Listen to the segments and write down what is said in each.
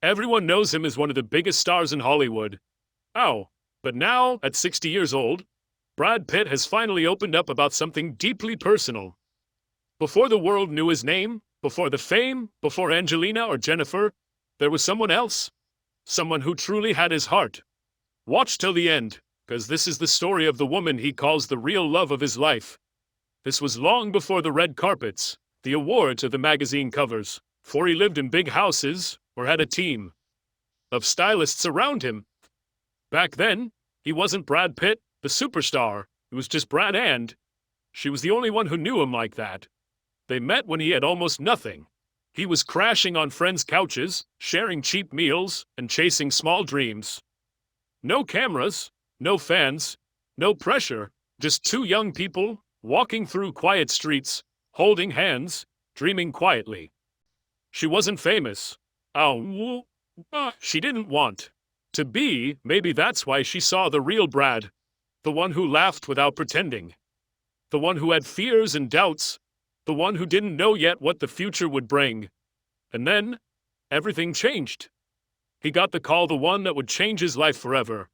Everyone knows him as one of the biggest stars in Hollywood. Oh, but now, at 60 years old, Brad Pitt has finally opened up about something deeply personal. Before the world knew his name, before the fame, before Angelina or Jennifer, there was someone else. Someone who truly had his heart. Watch till the end, because this is the story of the woman he calls the real love of his life. This was long before the red carpets, the awards or the magazine covers, before he lived in big houses or had a team of stylists around him. Back then, he wasn't Brad Pitt, the superstar. It was just Brad, and she was the only one who knew him like that. They met when he had almost nothing. He was crashing on friends' couches, sharing cheap meals, and chasing small dreams. No cameras, no fans, no pressure, just two young people walking through quiet streets, holding hands, dreaming quietly. She wasn't famous. She didn't want to be. Maybe that's why she saw the real Brad, the one who laughed without pretending, the one who had fears and doubts, the one who didn't know yet what the future would bring. And then, everything changed. He got the call, the one that would change his life forever.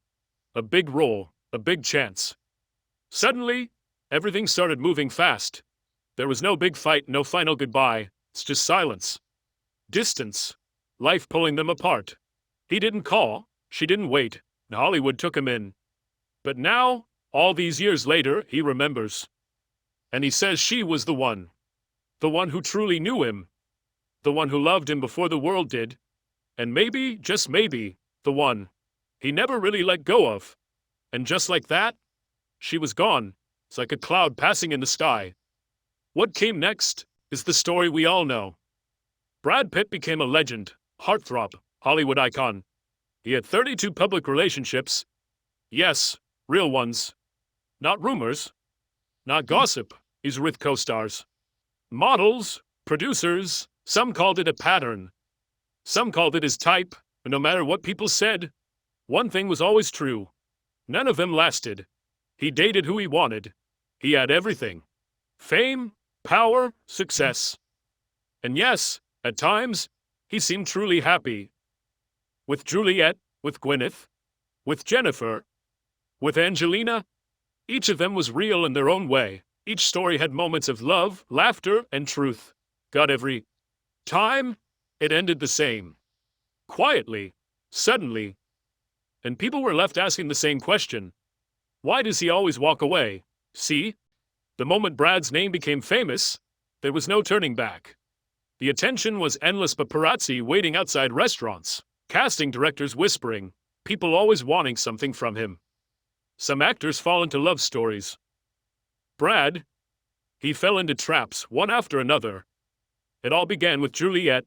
A big role, a big chance. Suddenly, everything started moving fast. There was no big fight, no final goodbye. It's just silence. Distance. Life pulling them apart. He didn't call, she didn't wait, and Hollywood took him in. But now, all these years later, he remembers. And he says she was the one. The one who truly knew him. The one who loved him before the world did. And maybe, just maybe, the one he never really let go of. And just like that, she was gone. It's like a cloud passing in the sky. What came next is the story we all know. Brad Pitt became a legend, heartthrob, Hollywood icon. He had 32 public relationships. Yes, real ones. Not rumors. Not gossip. He's with co-stars. Models, producers, some called it a pattern. Some called it his type, but no matter what people said, one thing was always true. None of them lasted. He dated who he wanted. He had everything. Fame, power, success. And yes, at times, he seemed truly happy. With Juliet, with Gwyneth, with Jennifer, with Angelina, each of them was real in their own way. Each story had moments of love, laughter, and truth. Got every time, it ended the same. Quietly, suddenly. And people were left asking the same question. Why does he always walk away? See? The moment Brad's name became famous, there was no turning back. The attention was endless, paparazzi waiting outside restaurants, casting directors whispering, people always wanting something from him. Some actors fall into love stories. Brad, he fell into traps, one after another. It all began with Juliet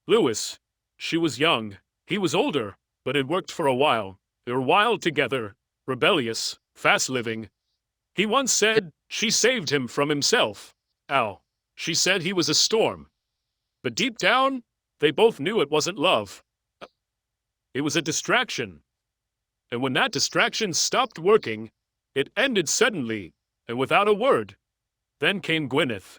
Lewis. She was young, he was older, but it worked for a while. They were wild together, rebellious, fast-living. He once said she saved him from himself. She said he was a storm. But deep down, they both knew it wasn't love. It was a distraction. And when that distraction stopped working, it ended suddenly, and without a word. Then came Gwyneth.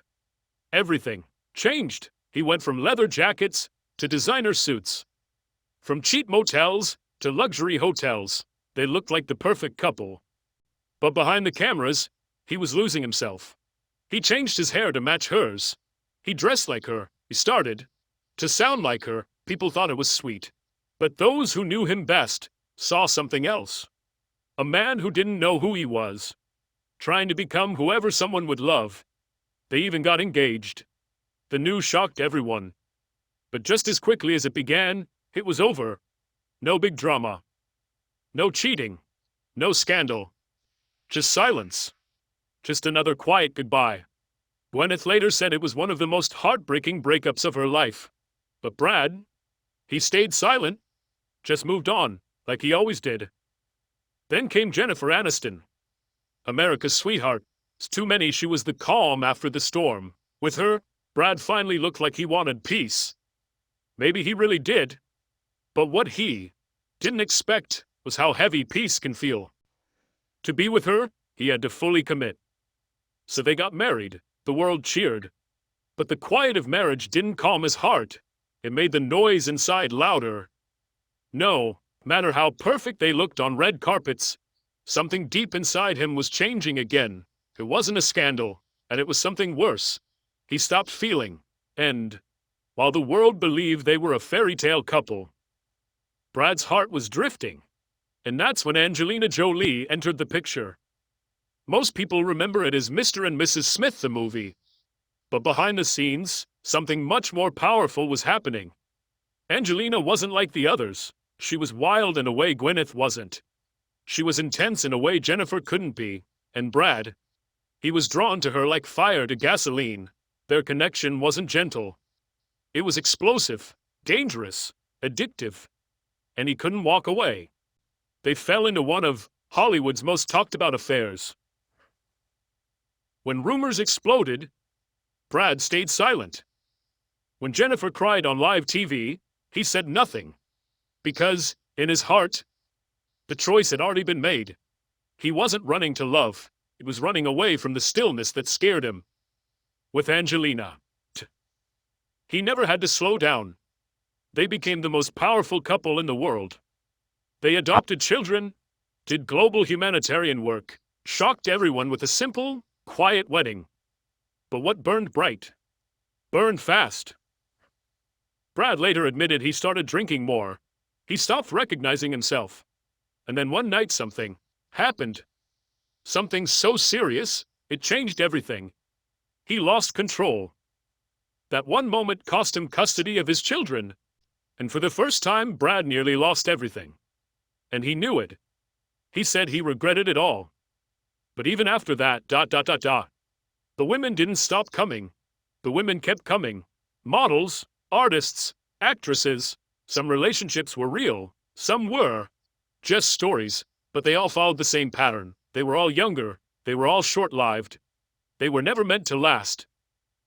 Everything changed. He went from leather jackets to designer suits. From cheap motels to luxury hotels. They looked like the perfect couple. But behind the cameras, he was losing himself. He changed his hair to match hers. He dressed like her. He started to sound like her. People thought it was sweet. But those who knew him best saw something else. A man who didn't know who he was, trying to become whoever someone would love. They even got engaged. The news shocked everyone. But just as quickly as it began, it was over. No big drama. No cheating. No scandal. Just silence. Just another quiet goodbye. Gwyneth later said it was one of the most heartbreaking breakups of her life. But Brad, he stayed silent. Just moved on, like he always did. Then came Jennifer Aniston. America's sweetheart. It's too many, she was the calm after the storm. With her, Brad finally looked like he wanted peace. Maybe he really did. But what he didn't expect was how heavy peace can feel. To be with her, he had to fully commit. So they got married. The world cheered. But the quiet of marriage didn't calm his heart. It made the noise inside louder. No matter how perfect they looked on red carpets, something deep inside him was changing again. It wasn't a scandal, and it was something worse. He stopped feeling, and, while the world believed they were a fairy tale couple, Brad's heart was drifting. And that's when Angelina Jolie entered the picture. Most people remember it as Mr. and Mrs. Smith the movie. But behind the scenes, something much more powerful was happening. Angelina wasn't like the others. She was wild in a way Gwyneth wasn't. She was intense in a way Jennifer couldn't be. And Brad, he was drawn to her like fire to gasoline. Their connection wasn't gentle. It was explosive, dangerous, addictive. And he couldn't walk away. They fell into one of Hollywood's most talked about affairs. When rumors exploded, Brad stayed silent. When Jennifer cried on live TV, he said nothing. Because, in his heart, the choice had already been made. He wasn't running to love. He was running away from the stillness that scared him. With Angelina, he never had to slow down. They became the most powerful couple in the world. They adopted children, did global humanitarian work, shocked everyone with a simple, quiet wedding. But what burned bright? Burned fast. Brad later admitted he started drinking more. He stopped recognizing himself. And then one night something happened. Something so serious, it changed everything. He lost control. That one moment cost him custody of his children. And for the first time, Brad nearly lost everything. And he knew it. He said he regretted it all. But even after that, the women didn't stop coming. The women kept coming. Models, artists, actresses. Some relationships were real. Some were just stories. But they all followed the same pattern. They were all younger. They were all short-lived. They were never meant to last.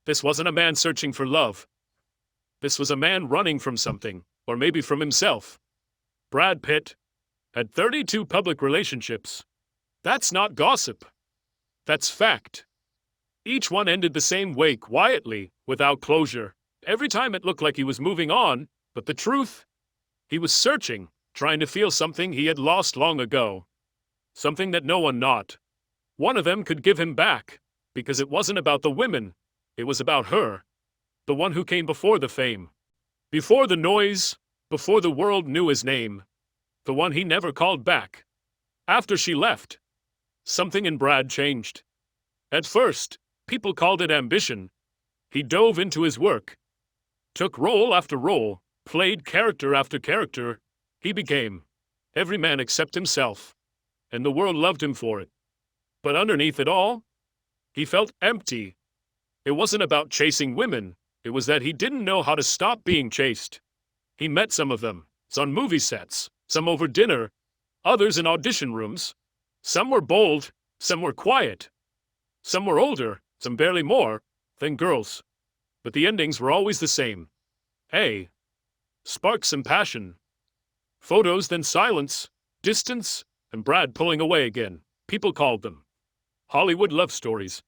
This wasn't a man searching for love. This was a man running from something, or maybe from himself. Brad Pitt had 32 public relationships. That's not gossip. That's fact. Each one ended the same way, quietly, without closure. Every time it looked like he was moving on, but the truth, he was searching, trying to feel something he had lost long ago. Something that no one not. One of them could give him back, because it wasn't about the women. It was about her. The one who came before the fame. Before the noise, before the world knew his name. The one he never called back. After she left, something in Brad changed. At first, people called it ambition. He dove into his work. Took role after role, played character after character. He became every man except himself. And the world loved him for it. But underneath it all, he felt empty. It wasn't about chasing women. It was that he didn't know how to stop being chased. He met some of them, on movie sets, some over dinner, others in audition rooms. Some were bold, some were quiet. Some were older, some barely more, than girls. But the endings were always the same. Hey, sparks and passion. Photos, then silence, distance, and Brad pulling away again. People called them Hollywood love stories.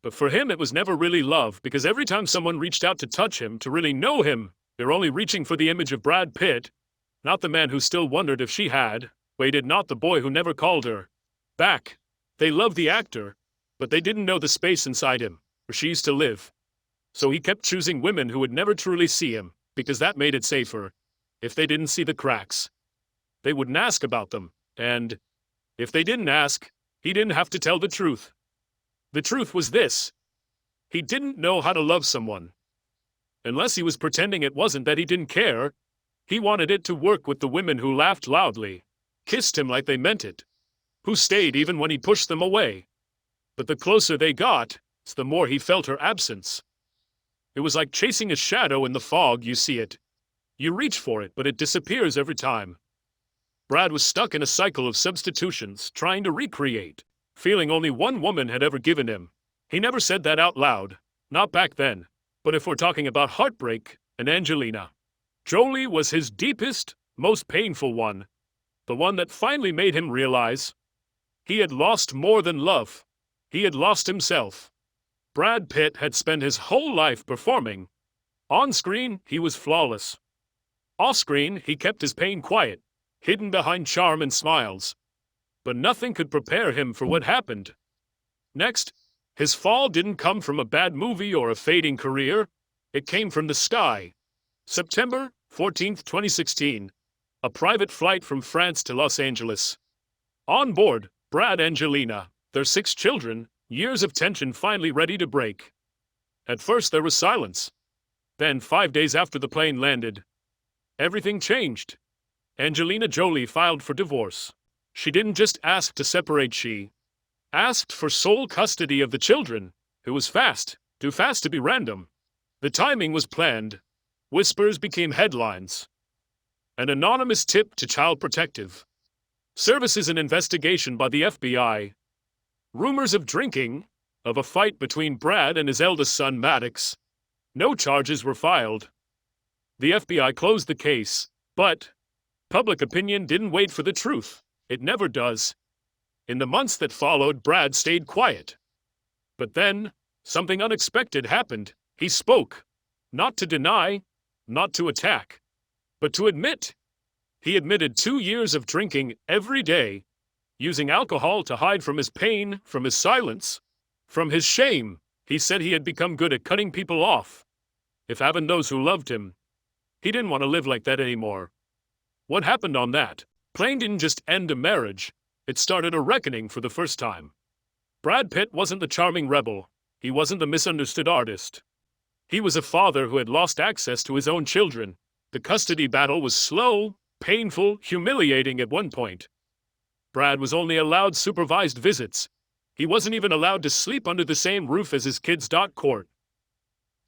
But for him, it was never really love, because every time someone reached out to touch him, to really know him, they're only reaching for the image of Brad Pitt, not the man who still wondered if she had, waited, not the boy who never called her back. They loved the actor, but they didn't know the space inside him, where she used to live. So he kept choosing women who would never truly see him, because that made it safer. If they didn't see the cracks, they wouldn't ask about them, and if they didn't ask, he didn't have to tell the truth. The truth was this: he didn't know how to love someone. Unless he was pretending it wasn't that he didn't care, he wanted it to work with the women who laughed loudly, kissed him like they meant it, who stayed even when he pushed them away. But the closer they got, the more he felt her absence. It was like chasing a shadow in the fog. You see it. You reach for it, but it disappears every time. Brad was stuck in a cycle of substitutions, trying to recreate, feeling only one woman had ever given him. He never said that out loud, not back then. But if we're talking about heartbreak, and Angelina Jolie was his deepest, most painful one. The one that finally made him realize he had lost more than love. He had lost himself. Brad Pitt had spent his whole life performing, On screen, he was flawless. Off screen, he kept his pain quiet, hidden behind charm and smiles. But nothing could prepare him for what happened. Next, his fall didn't come from a bad movie or a fading career. It came from the sky. September 14th, 2016. A private flight from France to Los Angeles. On board, Brad and Angelina, their 6 children, years of tension finally ready to break. At first there was silence. Then, 5 days after the plane landed, everything changed. Angelina Jolie filed for divorce. She didn't just ask to separate, she asked for sole custody of the children. It was fast, too fast to be random. The timing was planned. Whispers became headlines. An anonymous tip to Child Protective Services, an investigation by the FBI. Rumors of drinking, of a fight between Brad and his eldest son Maddox. No charges were filed. The FBI closed the case, but public opinion didn't wait for the truth. It never does. In the months that followed, Brad stayed quiet. But then, something unexpected happened. He spoke. Not to deny, not to attack, but to admit. He admitted 2 years of drinking every day, using alcohol to hide from his pain, from his silence, from his shame. He said he had become good at cutting people off. If having those who loved him, he didn't want to live like that anymore. What happened on that plane didn't just end a marriage, it started a reckoning for the first time. Brad Pitt wasn't the charming rebel. He wasn't the misunderstood artist. He was a father who had lost access to his own children. The custody battle was slow, painful, humiliating at one point. Brad was only allowed supervised visits. He wasn't even allowed to sleep under the same roof as his kids. Court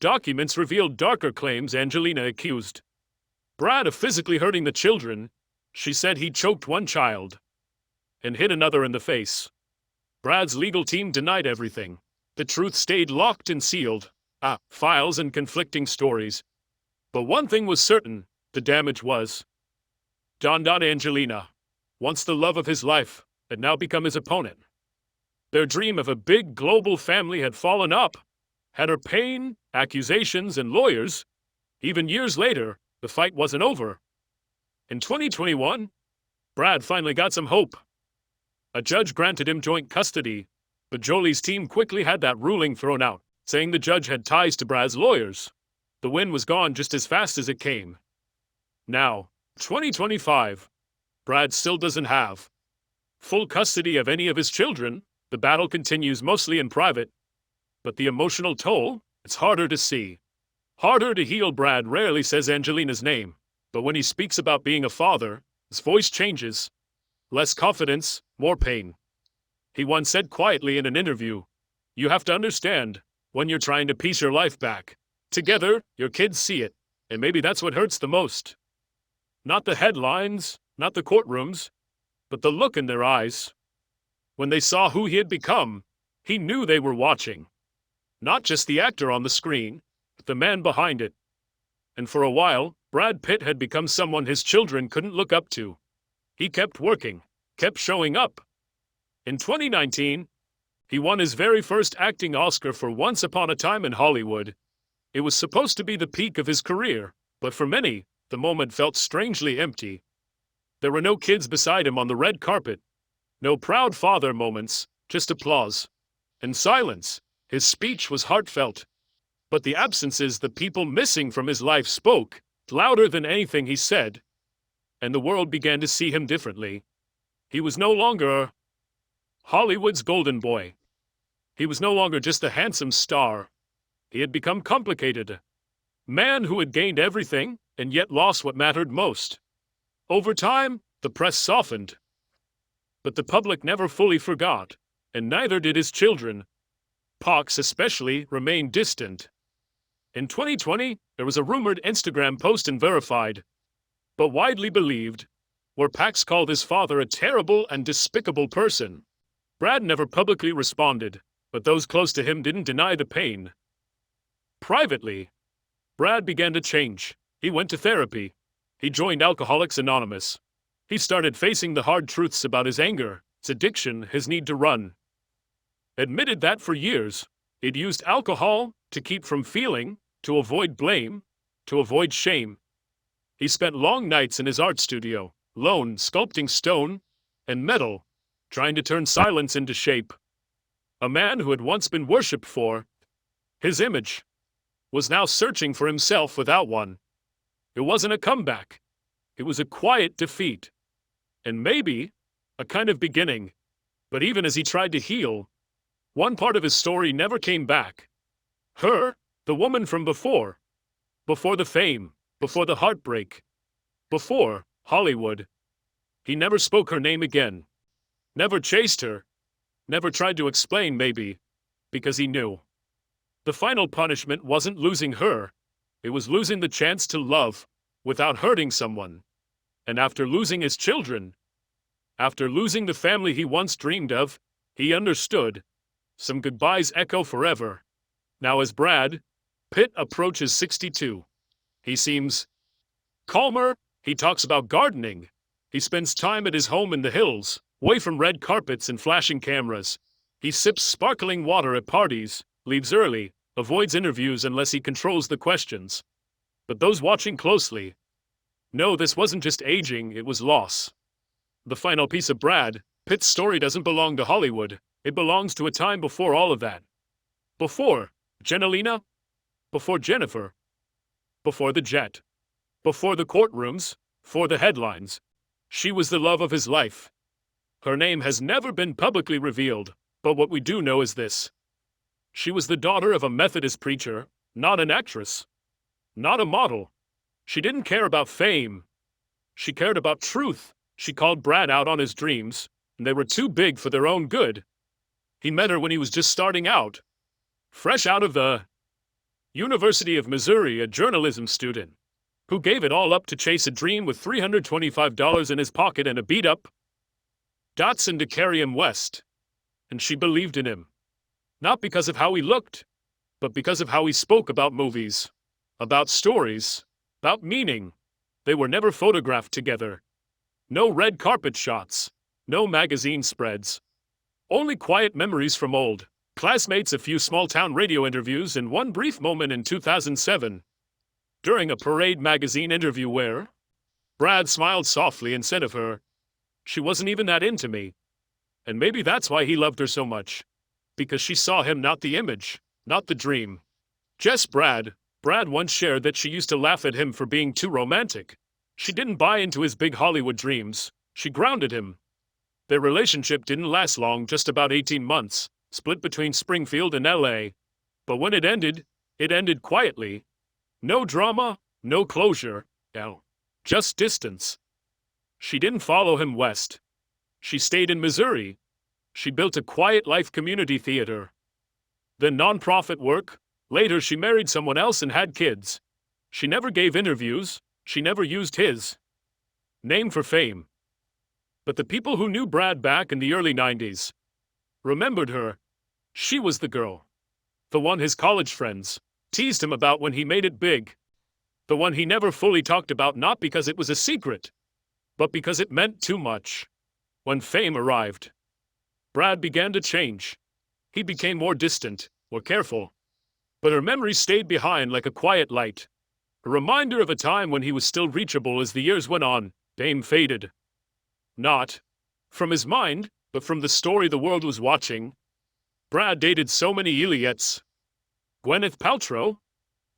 documents revealed darker claims. Angelina accused Brad of physically hurting the children. She said he choked one child and hit another in the face. Brad's legal team denied everything. The truth stayed locked and sealed. Files and conflicting stories. But one thing was certain, the damage was done. Angelina, once the love of his life, had now become his opponent. Their dream of a big global family had fallen up. Had her pain, accusations, and lawyers. Even years later, the fight wasn't over. In 2021, Brad finally got some hope. A judge granted him joint custody, but Jolie's team quickly had that ruling thrown out, saying the judge had ties to Brad's lawyers. The win was gone just as fast as it came. Now, 2025, Brad still doesn't have full custody of any of his children. The battle continues mostly in private. But the emotional toll, it's harder to see. Harder to heal. Brad rarely says Angelina's name, but when he speaks about being a father, his voice changes. Less confidence, more pain. He once said quietly in an interview, "You have to understand, when you're trying to piece your life back together, your kids see it, and maybe that's what hurts the most. Not the headlines, not the courtrooms, but the look in their eyes. When they saw who he had become, he knew they were watching. Not just the actor on the screen, but the man behind it. And for a while, Brad Pitt had become someone his children couldn't look up to. He kept working, kept showing up. In 2019, he won his very first acting Oscar for Once Upon a Time in Hollywood. It was supposed to be the peak of his career, but for many, the moment felt strangely empty. There were no kids beside him on the red carpet. No proud father moments, just applause. And silence. His speech was heartfelt. But the absences, the people missing from his life, spoke louder than anything he said. And the world began to see him differently. He was no longer Hollywood's golden boy. He was no longer just a handsome star. He had become complicated. Man who had gained everything and yet lost what mattered most. Over time, the press softened. But the public never fully forgot, and neither did his children. Pox especially remained distant. In 2020, there was a rumored Instagram post and verified, but widely believed, where Pax called his father a terrible and despicable person. Brad never publicly responded, but those close to him didn't deny the pain. Privately, Brad began to change. He went to therapy. He joined Alcoholics Anonymous. He started facing the hard truths about his anger, his addiction, his need to run. Admitted that for years, he'd used alcohol to keep from feeling, to avoid blame, To avoid shame, he spent long nights in his art studio, alone, sculpting stone and metal, trying to turn silence into shape. A man who had once been worshipped for his image was now searching for himself without one. It wasn't a comeback. It was a quiet defeat. And maybe a kind of beginning. But even as he tried to heal, one part of his story never came back. Her, the woman from before. Before the fame, before the heartbreak, before Hollywood. He never spoke her name again. Never chased her. Never tried to explain, maybe, because he knew. The final punishment wasn't losing her. It was losing the chance to love without hurting someone. And after losing his children, after losing the family he once dreamed of, he understood. Some goodbyes echo forever. Now as Brad Pitt approaches 62, he seems calmer. He talks about gardening. He spends time at his home in the hills, away from red carpets and flashing cameras. He sips sparkling water at parties, leaves early, avoids interviews unless he controls the questions. But those watching closely know this wasn't just aging, it was loss. The final piece of Brad Pitt's story doesn't belong to Hollywood. It belongs to a time before all of that. Before Jenalina, before Jennifer, before the jet, before the courtrooms, before the headlines. She was the love of his life. Her name has never been publicly revealed, but what we do know is this. She was the daughter of a Methodist preacher, not an actress, not a model. She didn't care about fame. She cared about truth. She called Brad out on his dreams, and they were too big for their own good. He met her when he was just starting out, fresh out of the University of Missouri, a journalism student, who gave it all up to chase a dream with $325 in his pocket and a beat-up Datsun to carry him west. And she believed in him. Not because of how he looked, but because of how he spoke about movies, about stories, about meaning. They were never photographed together. No red carpet shots, no magazine spreads. Only quiet memories from old classmates, a few small-town radio interviews, and one brief moment in 2007, during a Parade magazine interview where Brad smiled softly and said of her, "She wasn't even that into me." And maybe that's why he loved her so much. Because she saw him, not the image, not the dream. Just Brad. Brad once shared that she used to laugh at him for being too romantic. She didn't buy into his big Hollywood dreams. She grounded him. Their relationship didn't last long, just about 18 months, split between Springfield and LA. But when it ended quietly. No drama, no closure, just distance. She didn't follow him west. She stayed in Missouri. She built a quiet life community theater. Then nonprofit work. Later she married someone else and had kids. She never gave interviews. She never used his name for fame. But the people who knew Brad back in the early 90s remembered her. She was the girl. The one his college friends teased him about when he made it big. The one he never fully talked about, not because it was a secret, but because it meant too much. When fame arrived, Brad began to change. He became more distant, more careful. But her memory stayed behind like a quiet light. A reminder of a time when he was still reachable. As the years went on, fame faded. Not from his mind, but from the story the world was watching. Brad dated so many Eliots. Gwyneth Paltrow,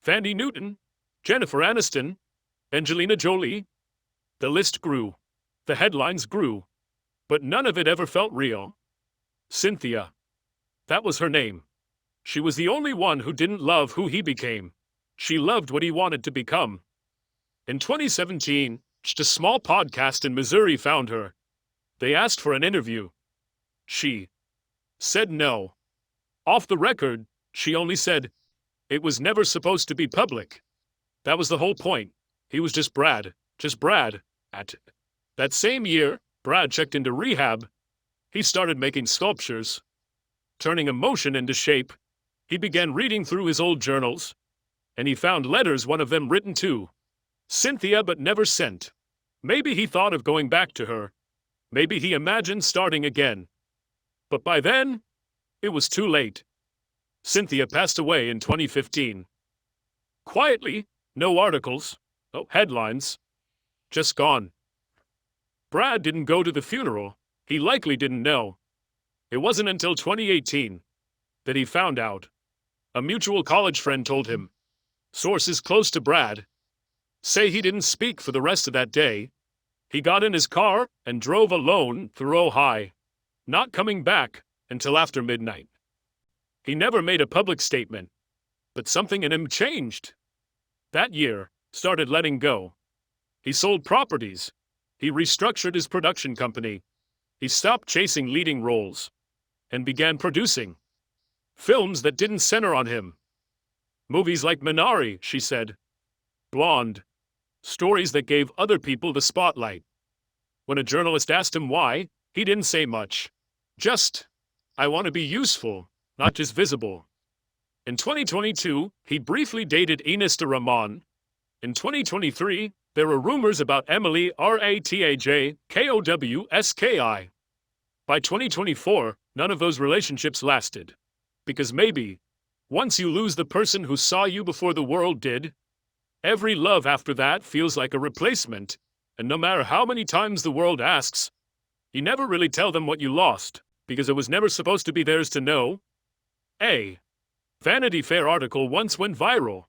Thandie Newton, Jennifer Aniston, Angelina Jolie. The list grew. The headlines grew. But none of it ever felt real. Cynthia. That was her name. She was the only one who didn't love who he became. She loved what he wanted to become. In 2017, just a small podcast in Missouri found her. They asked for an interview. She said no. Off the record, she only said, "It was never supposed to be public." That was the whole point. He was just Brad. Just Brad. At that same year, Brad checked into rehab. He started making sculptures, turning emotion into shape. He began reading through his old journals, and he found letters, one of them written to Cynthia but never sent. Maybe he thought of going back to her. Maybe he imagined starting again. But by then, it was too late. Cynthia passed away in 2015. Quietly, No articles, no headlines, just gone. Brad didn't go to the funeral. He likely didn't know. It wasn't until 2018 that he found out. A mutual college friend told him. Sources close to Brad say he didn't speak for the rest of that day. He got in his car and drove alone through Ojai, not coming back until after midnight. He never made a public statement, but something in him changed. That year, started letting go. He sold properties. He restructured his production company. He stopped chasing leading roles and began producing films that didn't center on him. Movies like Minari, she said. Blonde. Stories that gave other people the spotlight. When a journalist asked him why, he didn't say much. Just, I want to be useful, not just visible. In 2022, he briefly dated Inesta Rahman. In 2023, there were rumors about Emily Ratajkowski. By 2024, none of those relationships lasted. Because maybe, once you lose the person who saw you before the world did, every love after that feels like a replacement, and no matter how many times the world asks, you never really tell them what you lost, because it was never supposed to be theirs to know. A Vanity Fair article once went viral.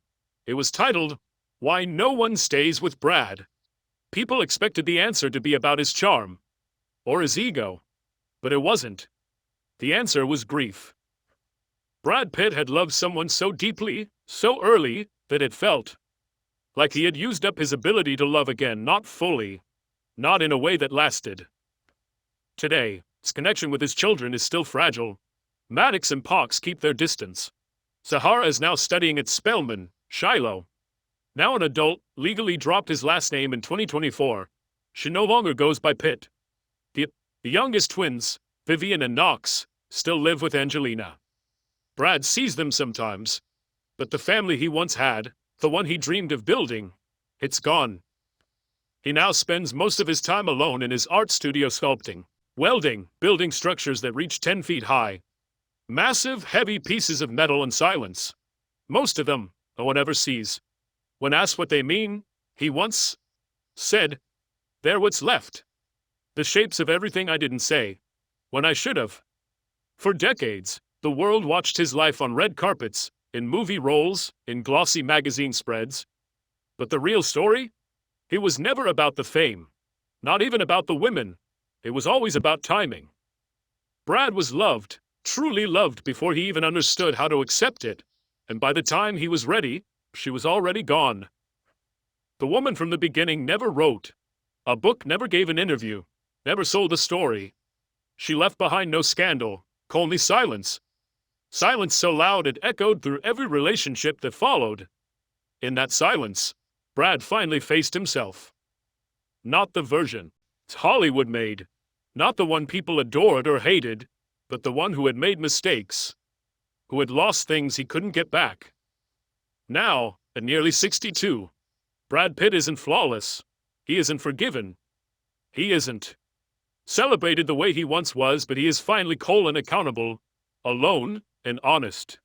It was titled, Why No One Stays with Brad. People expected the answer to be about his charm, or his ego, but it wasn't. The answer was grief. Brad Pitt had loved someone so deeply, so early, that it felt like he had used up his ability to love again, not fully, not in a way that lasted. Today, his connection with his children is still fragile. Maddox and Pox keep their distance. Sahara is now studying at Spelman, Shiloh. Now an adult, legally dropped his last name in 2024. She no longer goes by Pitt. The youngest twins, Vivian and Knox, still live with Angelina. Brad sees them sometimes, but the family he once had, the one he dreamed of building, it's gone. He now spends most of his time alone in his art studio sculpting, welding, building structures that reach 10 feet high. Massive, heavy pieces of metal and silence. Most of them, no one ever sees. When asked what they mean, he once said, "They're what's left. The shapes of everything I didn't say, when I should have." For decades, the world watched his life on red carpets, in movie roles, in glossy magazine spreads. But the real story? It was never about the fame. Not even about the women. It was always about timing. Brad was loved, truly loved, before he even understood how to accept it. And by the time he was ready, she was already gone. The woman from the beginning never wrote a book, never gave an interview, never sold a story. She left behind no scandal, only silence. Silence so loud it echoed through every relationship that followed. In that silence, Brad finally faced himself. Not the version Hollywood made, not the one people adored or hated, but the one who had made mistakes, who had lost things he couldn't get back. Now, at nearly 62, Brad Pitt isn't flawless. He isn't forgiven. He isn't celebrated the way he once was, but he is finally accountable, alone, and honest.